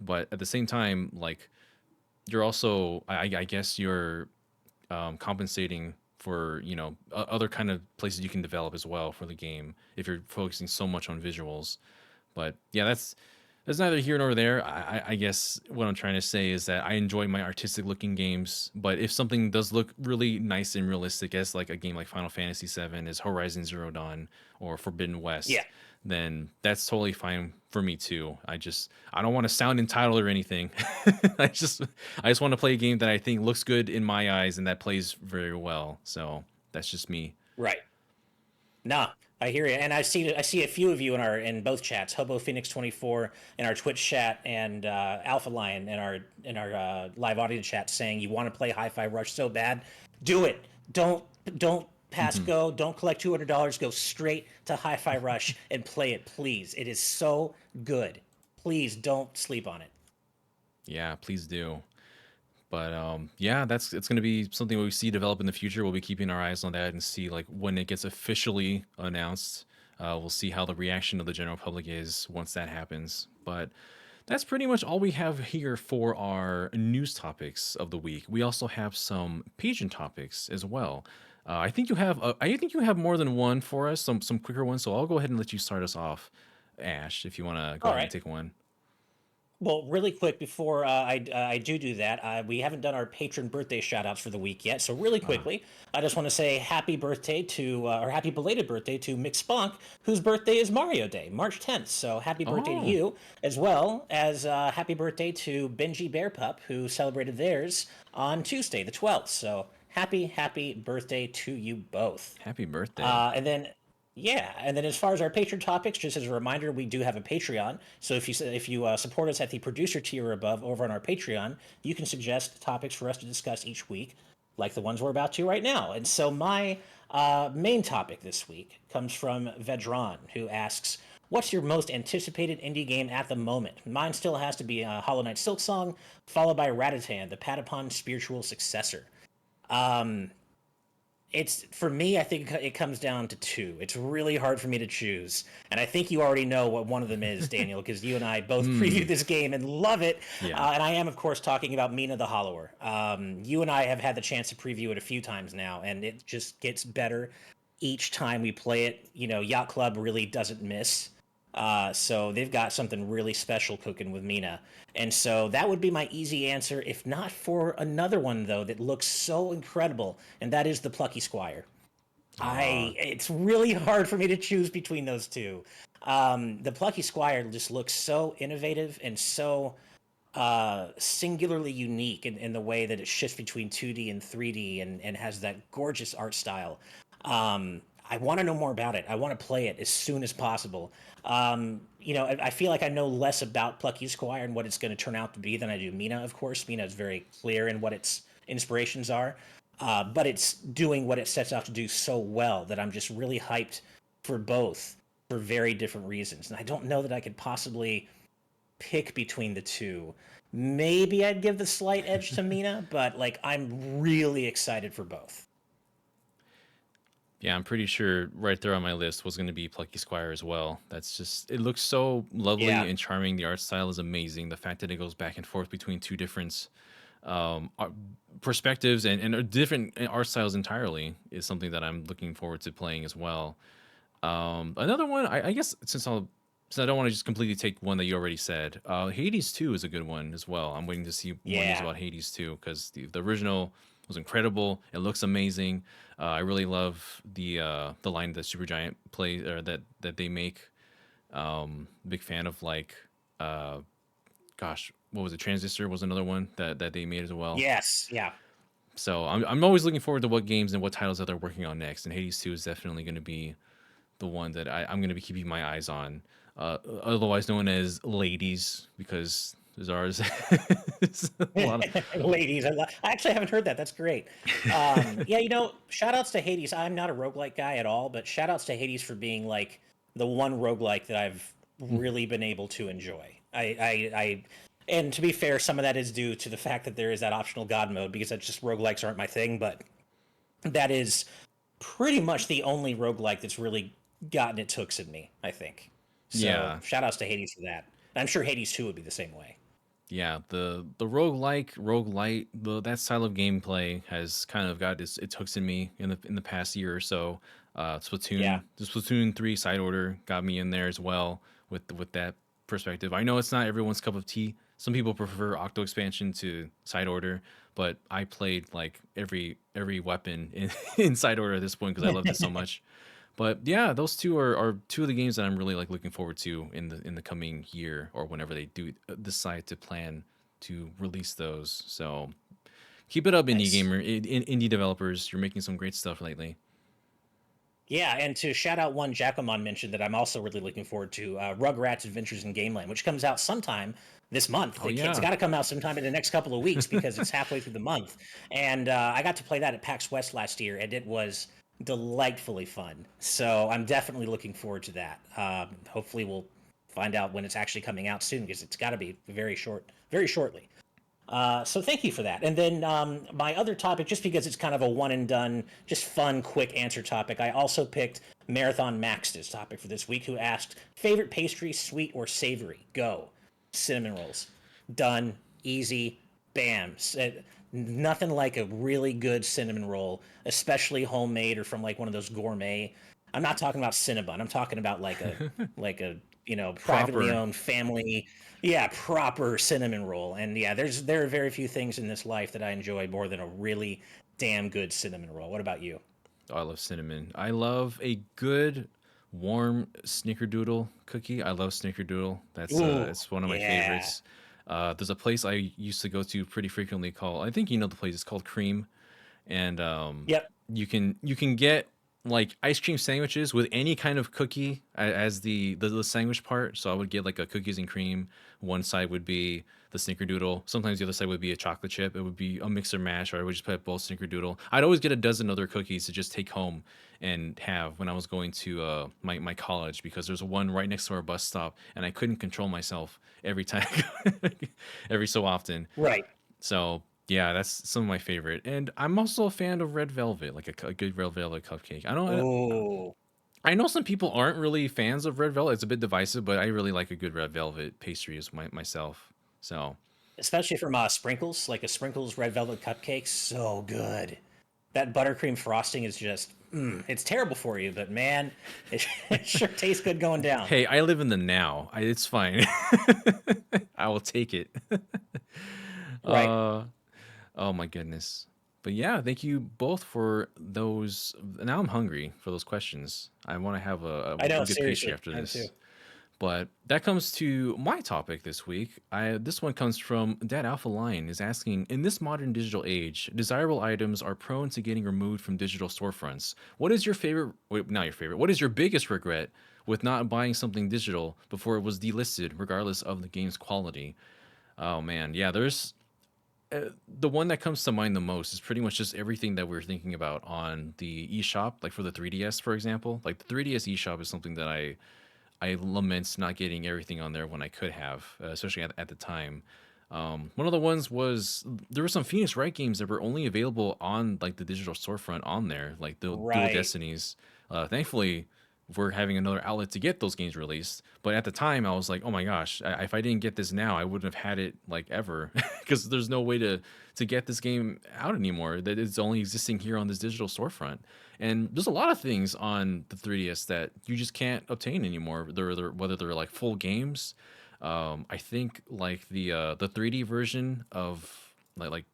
But at the same time, like you're also, I guess you're compensating for other kind of places you can develop as well for the game if you're focusing so much on visuals. But yeah, that's neither here nor there. I guess what I'm trying to say is that I enjoy my artistic looking games, but if something does look really nice and realistic, as like a game like Final Fantasy VII is Horizon Zero Dawn or Forbidden yeah. West, then that's totally fine for me too. I don't want to sound entitled or anything. I just I just want to play a game that I think looks good in my eyes and that plays very well. So that's just me. Right. Nah, I hear you, and I see a few of you in both chats, Hobo Phoenix 24 in our Twitch chat, and Alpha Lion in our live audience chat saying you want to play Hi-Fi Rush so bad, do it. Don't pass Hmm. go. Don't collect $200. Go straight to Hi-Fi Rush and play it, please. It is so good. Please don't sleep on it. Yeah, please do. But yeah, that's it's going to be something we see develop in the future. We'll be keeping our eyes on that and see like when it gets officially announced. We'll see how the reaction of the general public is once that happens. But that's pretty much all we have here for our news topics of the week. We also have some Patreon topics as well. I think you have more than one for us, some quicker ones. So I'll go ahead and let you start us off, Ash, if you want to go All ahead and right. take one. Well, really quick before I do that, we haven't done our patron birthday shout outs for the week yet. So, really Ah, quickly, I just want to say happy birthday or happy belated birthday to Mick Spunk, whose birthday is Mario Day, March 10th. So, happy birthday to oh, you, as well as happy birthday to Benji Bear Pup, who celebrated theirs on Tuesday, the 12th. So, happy birthday to you both. happy birthday! And then, yeah, and then as far as our Patreon topics, just as a reminder, we do have a Patreon. So if you support us at the producer tier or above over on our Patreon, you can suggest topics for us to discuss each week, like the ones we're about to right now. And so my main topic this week comes from Vedran, who asks, "What's your most anticipated indie game at the moment?" Mine still has to be Hollow Knight Silksong, followed by Ratatan, the Patapon spiritual successor. Um, it's for me, I think it comes down to two. It's really hard for me to choose, and I think you already know what one of them is, Daniel, because you and I both previewed Hmm. this game and love it. Yeah. And I am, of course, talking about Mina the Hollower. You and I have had the chance to preview it a few times now, and it just gets better each time we play it. You know, Yacht Club really doesn't miss. So they've got something really special cooking with Mina. And so that would be my easy answer, if not for another one, though, that looks so incredible, and that is the Plucky Squire. Uh, It's really hard for me to choose between those two. The Plucky Squire just looks so innovative and so singularly unique in the way that it shifts between 2D and 3D and has that gorgeous art style. I want to know more about it. I want to play it as soon as possible. You know, I feel like I know less about Plucky Squire and what it's going to turn out to be than I do Mina, of course. Mina is very clear in what its inspirations are, but it's doing what it sets out to do so well that I'm just really hyped for both for very different reasons. And I don't know that I could possibly pick between the two. Maybe I'd give the slight edge to Mina, but like I'm really excited for both. yeah, I'm pretty sure right there on my list was going to be Plucky Squire as well. That's just, it looks so Yeah, lovely and charming. The art style is amazing. The fact that it goes back and forth between two different art perspectives and different art styles entirely is something that I'm looking forward to playing as well. Another one, I guess, since I don't want to just completely take one that you already said, Hades 2 is a good one as well. I'm waiting to see more news yeah, about Hades 2 because the original was incredible. It looks amazing. I really love the line that Supergiant plays or that they make. Big fan of like, uh, gosh, what was it? Transistor was another one that they made as well. Yes, yeah. So I'm always looking forward to what games and what titles that they're working on next. And Hades 2 is definitely going to be the one that I'm going to be keeping my eyes on. Otherwise known as Ladies, because there's ours. It's a lot of Ladies, I actually haven't heard that. That's great. Yeah, shout outs to Hades. I'm not a roguelike guy at all, but shout outs to Hades for being like the one roguelike that I've really been able to enjoy. And to be fair, some of that is due to the fact that there is that optional god mode because that's just roguelikes aren't my thing, but that is pretty much the only roguelike that's really gotten its hooks in me, I think. So yeah. shout outs to Hades for that. I'm sure Hades 2 would be the same way. Yeah, the roguelite, that style of gameplay has kind of got its hooks in me in the past year or so. Yeah. The Splatoon 3 side order got me in there as well with that perspective. I know it's not everyone's cup of tea. Some people prefer Octo expansion to side order, but I played like every weapon in, in side order at this point because I loved it so much. But yeah, those two are two of the games that I'm really like looking forward to in the coming year or whenever they do decide to plan to release those. So keep it up, indie Nice. gamer, indie developers. You're making some great stuff lately. Yeah, and to shout out one Jacomon mentioned that I'm also really looking forward to Rugrats Adventures in Gameland, which comes out sometime this month. Oh It's yeah, got to come out sometime in the next couple of weeks because it's halfway through the month. And I got to play that at PAX West last year, and it was delightfully fun. So I'm definitely looking forward to that. Hopefully, we'll find out when it's actually coming out soon because it's got to be very shortly. So thank you for that. And then my other topic, just because it's kind of a one and done, just fun, quick answer topic, I also picked Marathon Max's topic for this week, who asked favorite pastry, sweet or savory? Go. Cinnamon rolls. Done. Easy. Bam. Nothing like a really good cinnamon roll, especially homemade or from like one of those gourmet. I'm not talking about Cinnabon. I'm talking about like a privately proper. owned family, yeah, proper cinnamon roll. And yeah, there are very few things in this life that I enjoy more than a really damn good cinnamon roll. What about you? Oh, I love cinnamon. I love a good warm snickerdoodle cookie. I love snickerdoodle. That's Ooh, it's one of my yeah. favorites. There's a place I used to go to pretty frequently called, I think you know the place. It's called Cream, and Yep. you can get like ice cream sandwiches with any kind of cookie as the sandwich part. So I would get like a cookies and cream. One side would be the snickerdoodle. Sometimes the other side would be a chocolate chip. It would be a mix or mash, or I would just put both snickerdoodle. I'd always get a dozen other cookies to just take home and have when I was going to my college because there's one right next to our bus stop, and I couldn't control myself every time, every so often. Right. So yeah, that's some of my favorite, and I'm also a fan of red velvet, like a good red velvet cupcake. Ooh. I know some people aren't really fans of red velvet. It's a bit divisive, but I really like a good red velvet pastry as myself. So Especially from sprinkles, like a sprinkles red velvet cupcake, so good. That buttercream frosting is just, it's terrible for you, but man, it, it sure tastes good going down. hey, I live in the now. It's fine. I will take it. Right. uh, oh my goodness. But yeah, thank you both for those. Now I'm hungry for those questions. I want to have I a know, good pastry seriously. after I'm too. this. But that comes to my topic this week. This one comes from Dad Alpha Lion is asking, in this modern digital age, desirable items are prone to getting removed from digital storefronts. What is your favorite, wait, not your favorite, what is your biggest regret with not buying something digital before it was delisted, regardless of the game's quality? Oh man, yeah, there's the one that comes to mind the most is pretty much just everything that we're thinking about on the eShop, like for the 3DS, for example. Like the 3DS eShop is something that I lament not getting everything on there when I could have, especially at the time. One of the ones was there were some Phoenix Wright games that were only available on like the digital storefront on there, like the Dual Right. Destinies. Thankfully, we're having another outlet to get those games released. But at the time, I was like, oh my gosh, if I didn't get this now, I wouldn't have had it like ever, because there's no way to get this game out anymore. That it's only existing here on this digital storefront. And there's a lot of things on the 3DS that you just can't obtain anymore. Whether they're like full games. I think like the 3D version of like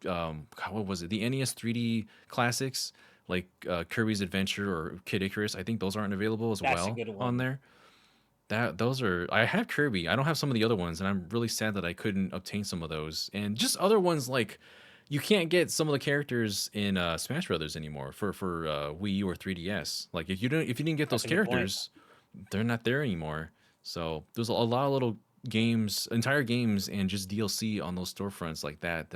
God, what was it? The NES 3D classics, like Kirby's Adventure or Kid Icarus. I think those aren't available as That's a well good on one. there. That those are I have Kirby. I don't have some of the other ones, and I'm really sad that I couldn't obtain some of those. And just other ones like you can't get some of the characters in Smash Brothers anymore for Wii U or 3DS. Like if you didn't get That's those a good point. characters, they're not there anymore. So there's a lot of little games, entire games, and just DLC on those storefronts like that.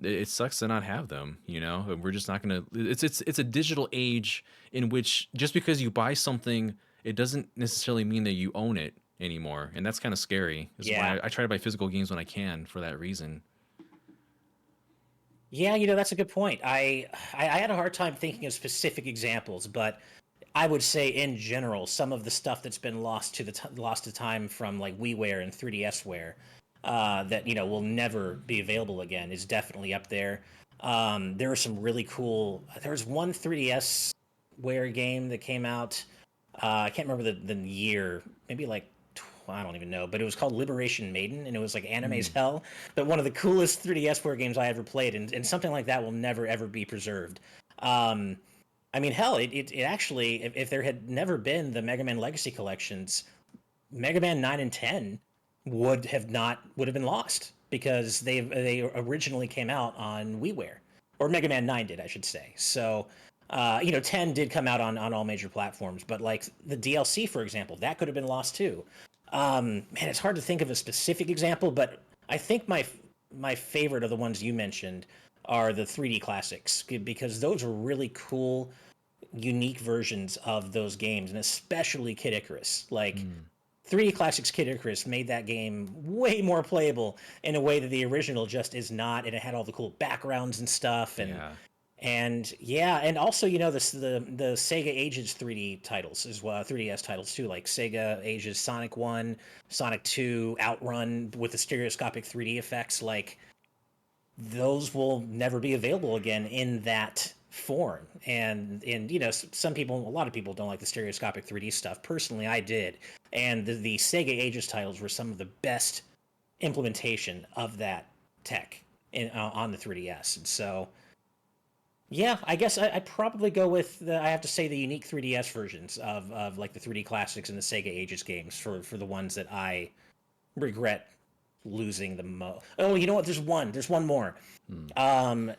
It sucks to not have them. You know, and we're just not gonna. It's a digital age in which just because you buy something, it doesn't necessarily mean that you own it anymore, and that's kind of scary. This is Yeah. why I try to buy physical games when I can for that reason. Yeah, that's a good point. I had a hard time thinking of specific examples, but I would say in general, some of the stuff that's been lost to lost to time from like WiiWare and 3DSware that will never be available again is definitely up there. There are some really cool. There was one 3DS Ware game that came out. I can't remember the year. Maybe like I don't even know, but it was called Liberation Maiden, and it was like anime as Mm. hell. But one of the coolest 3DS Ware games I ever played, and something like that will never ever be preserved. Um, I mean, hell, it actually, if there had never been the Mega Man Legacy collections, Mega Man 9 and 10 would have been lost because they originally came out on WiiWare, or Mega Man 9 did, I should say. So, 10 did come out on all major platforms, but like the DLC, for example, that could have been lost too. Man, it's hard to think of a specific example, but I think my favorite of the ones you mentioned are the 3D classics because those are really cool, unique versions of those games, and especially Kid Icarus. Like Mm. 3D Classics Kid Icarus made that game way more playable in a way that the original just is not, and it had all the cool backgrounds and stuff, Yeah. and yeah, and also the Sega Ages 3D titles as well, 3DS titles too, like Sega Ages Sonic 1, Sonic 2, Outrun with the stereoscopic 3D effects. Like those will never be available again in that form. And some people, a lot of people don't like the stereoscopic 3D stuff. Personally, I did, and the Sega Ages titles were some of the best implementation of that tech on the 3DS. And so, yeah, I guess I'd probably go with I have to say the unique 3DS versions of like the 3D classics and the Sega Ages games for the ones that I regret losing the most. Oh, you know what? There's one more. Mm. Um,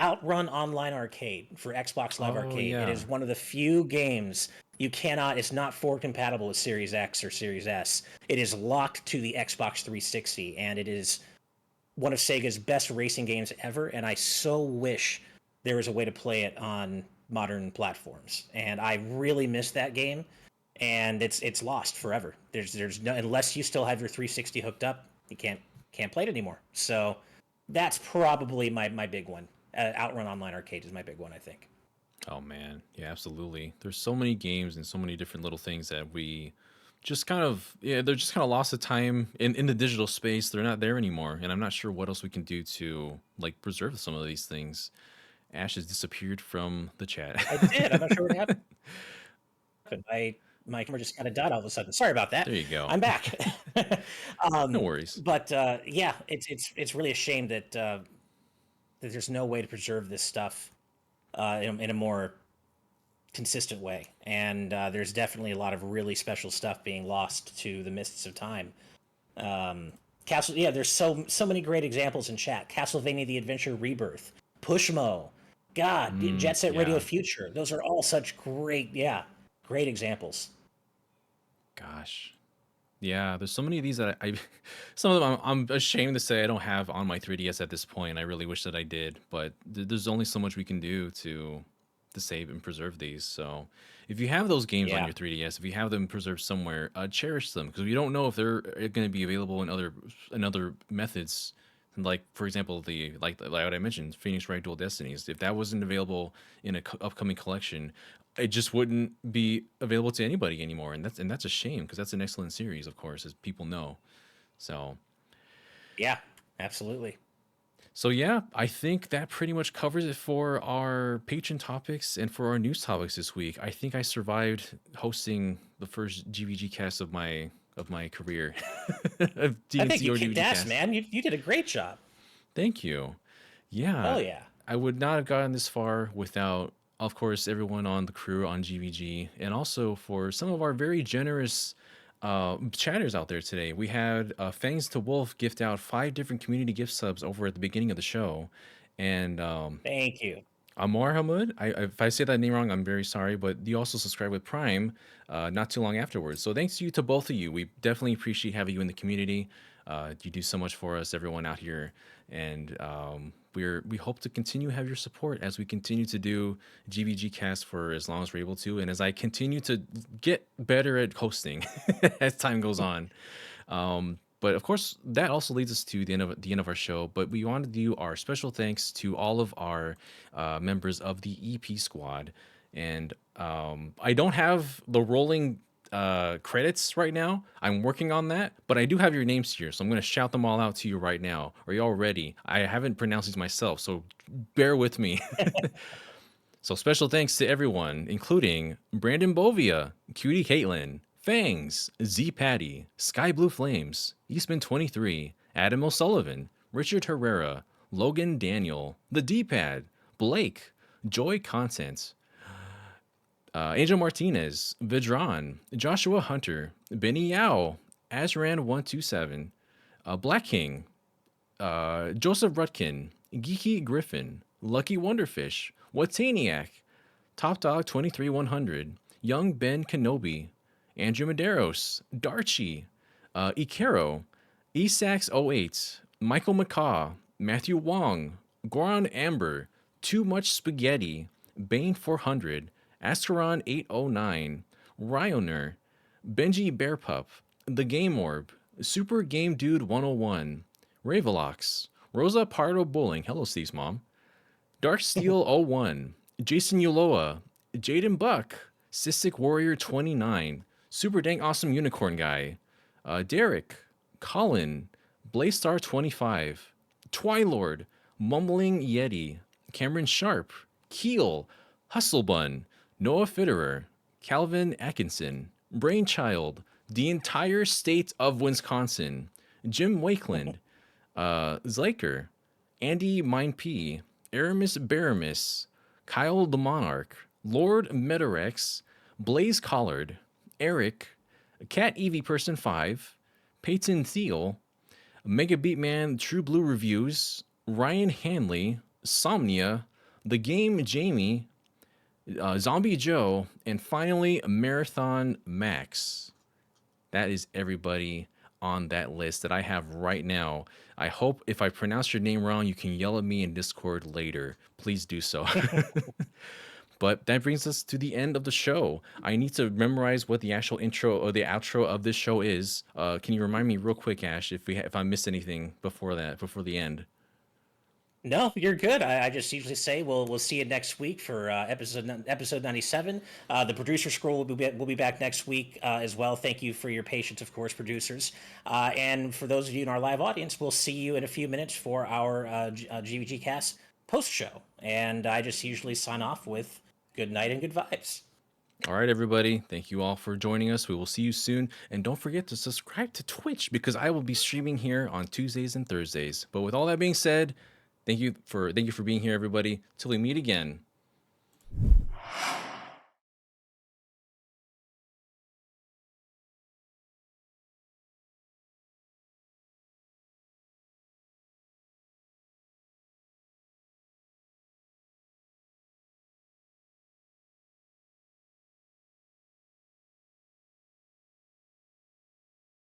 Outrun Online Arcade for Xbox Live Oh Arcade. It yeah. is one of the few games you cannot. It's not forward compatible with Series X or Series S. It is locked to the Xbox 360, and it is one of Sega's best racing games ever. And I so wish there was a way to play it on modern platforms. And I really miss that game, and it's lost forever. There's no, unless you still have your 360 hooked up, you can't play it anymore. So that's probably my big one. Outrun Online Arcade is my big one, I think. Oh man, yeah, absolutely. There's so many games and so many different little things that we just kind of they're just kind of lost of time in the digital space. They're not there anymore, and I'm not sure what else we can do to like preserve some of these things. Ash has disappeared from the chat. I did. I'm not sure what happened. My camera just kind of died all of a sudden. Sorry about that. There you go. I'm back. No um, worries. but yeah, it's really a shame that there's no way to preserve this stuff in a more consistent way. And there's definitely a lot of really special stuff being lost to the mists of time. Um, yeah, there's so many great examples in chat. Castlevania: The Adventure Rebirth, Pushmo, God, Mm, Jet Set Radio yeah. Future. Those are all such great examples. Gosh. Yeah, there's so many of these that some of them I'm ashamed to say I don't have on my 3DS at this point. I really wish that I did, but there's only so much we can do to save and preserve these. So, if you have those games on Yeah, your 3DS, if you have them preserved somewhere, cherish them because we don't know if they're going to be available in other methods. Like for example, like what I mentioned, Phoenix Wright Dual Destinies. If that wasn't available in a upcoming collection, it just wouldn't be available to anybody anymore, and that's a shame because that's an excellent series, of course, as people know. So yeah, absolutely. so yeah, I think that pretty much covers it for our patron topics and for our news topics this week. I think I survived hosting the first GVG cast of my career of I think DNC you or kicked DVD ass, cast. man. You did a great job. Thank you. Yeah, Hell yeah. I would not have gotten this far without, of course, everyone on the crew on GVG, and also for some of our very generous chatters out there today. We had Fangs to Wolf gift out 5 different community gift subs over at the beginning of the show. And Thank you. Amar Hamud, if I say that name wrong, I'm very sorry, but you also subscribed with Prime not too long afterwards. So thanks to you to both of you. We definitely appreciate having you in the community. You do so much for us, everyone out here, and we hope to continue to have your support as we continue to do GVG Cast for as long as we're able to, and as I continue to get better at hosting as time goes on. But of course, that also leads us to the end of our show. But we want to do our special thanks to all of our members of the EP squad, and I don't have the rolling credits right now. I'm working on that, but I do have your names here, so I'm going to shout them all out to you right now. Are you all ready? I haven't pronounced these myself, so bear with me. So special thanks to everyone, including Brandon Bovia, Cutie Caitlin, Fangs, Z Patty, Sky Blue Flames, Eastman 23, Adam O'Sullivan, Richard Herrera, Logan Daniel, The D-Pad, Blake, Joy Content, Angel Martinez, Vidron, Joshua Hunter, Benny Yao, Azran127, Black King, Joseph Rutkin, Geeky Griffin, Lucky Wonderfish, Wataniac, Top Dog 23100, Young Ben Kenobi, Andrew Medeiros, Darchi, Ikero, Esax08, Michael McCaw, Matthew Wong, Goron Amber, Too Much Spaghetti, Bane 400, Asteron 809, Ryoner, Benji Bearpup, The Game Orb, Super Game Dude 101, Ravelox, Rosa Pardo Bowling, hello Steve's mom, Dark Steel 01, Jason Uloa, Jaden Buck, Cystic Warrior 29, Super Dang Awesome Unicorn Guy, Derek, Colin, Blaystar 25, Twilord, Mumbling Yeti, Cameron Sharp, Keel, Hustlebun, Noah Fitterer, Calvin Atkinson, Brainchild, the entire state of Wisconsin, Jim Wakeland, Zyker, Andy Mine P, Aramis Baramis, Kyle the Monarch, Lord Metarex, Blaze Collard, Eric, Cat Evie Person 5, Peyton Thiel, Mega Beatman True Blue Reviews, Ryan Hanley, Somnia, The Game Jamie, Zombie Joe, and finally Marathon Max. That is everybody on that list that I have right now. I hope if I pronounce your name wrong, you can yell at me in Discord later. Please do so. But that brings us to the end of the show. I need to memorize what the actual intro or the outro of this show is. Can you remind me real quick, Ash, if I missed anything before the end? No, you're good. I just usually say we'll see you next week for episode 97. The producer scroll will be back next week as well. Thank you for your patience, of course, producers. And for those of you in our live audience, we'll see you in a few minutes for our GVG Cast post show. And I just usually sign off with good night and good vibes. All right, everybody. Thank you all for joining us. We will see you soon. And don't forget to subscribe to Twitch because I will be streaming here on Tuesdays and Thursdays. But with all that being said, thank you for being here, everybody. Till we meet again.